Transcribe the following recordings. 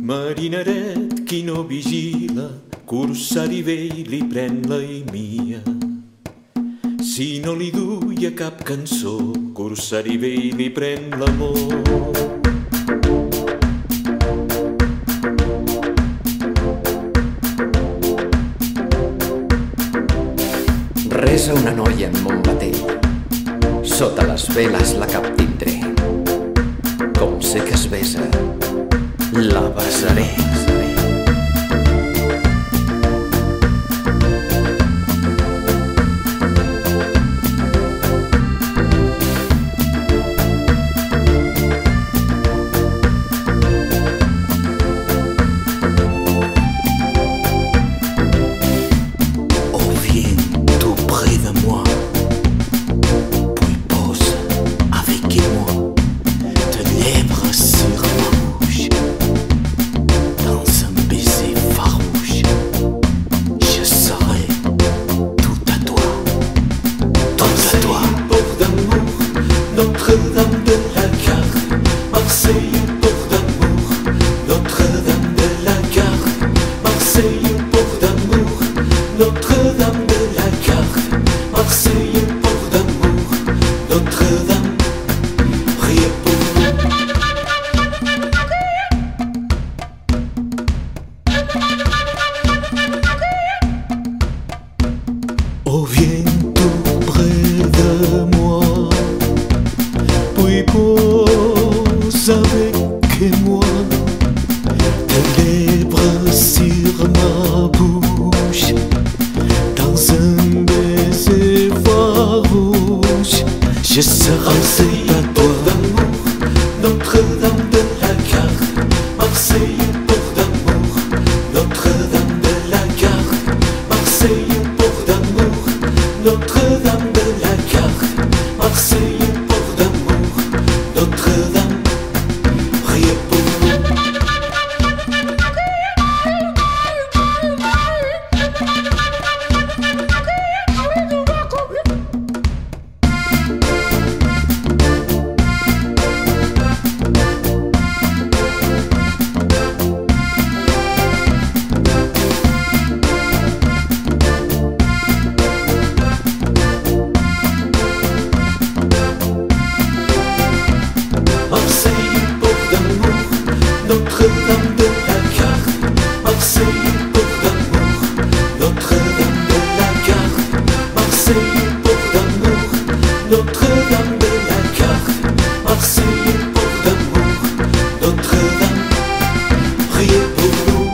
Marineret qui no vigila, corsari vell li pren la imia. Si no li duia cap cançó, corsari vell li pren l'amor. Resa una noia en Montbatell, sota les veles la captindré. Com sé que es besa, la besaré. Notre-Dame de la Garde, Marseille port d'amour. Notre-Dame de la Garde, Marseille port d'amour. Notre-Dame de la Garde, Marseille port d'amour. Notre-Dame, priez pour nous. Oh, viens tout près de moi, puis pose avec moi tes lèvres sur ma bouche, dans un baiser farouche. Je serai à toi d'amour, Notre-Dame de la Garde, Marseille port d'amour. Notre-Dame de la Garde, Marseille port d'amour. Notre-Dame de la Garde, Marseille port d'amour. Notre-Dame, priez pour nous. Marseille port d'amour, Notre-Dame de la Garde, Marseille port d'amour. Notre-Dame de la Garde, Marseille port d'amour. Notre-Dame de la Garde, Marseille port d'amour. Notre-Dame, priez pour nous.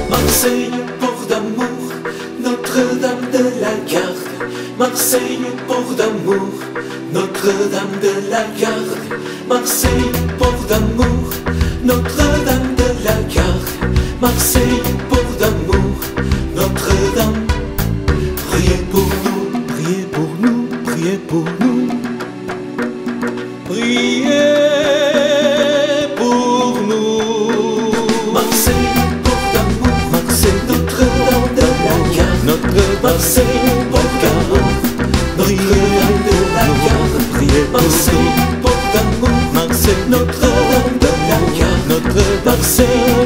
Marseille port d'amour, Notre-Dame de la Garde. Marseille port d'amour, Notre-Dame de la Garde. Marseille port d'amour, Notre-Dame de la Garde. Marseille port d'amour, Notre-Dame, priez pour nous, priez pour nous, priez pour nous. Priez pour nous. Marseille port d'amour, Marseille, Notre-Dame de la Garde. Marseille port d'amour, Notre-Dame de la Garde. Priez Marseille port d'amour, Marseille, Notre-Dame de la Garde. Marseille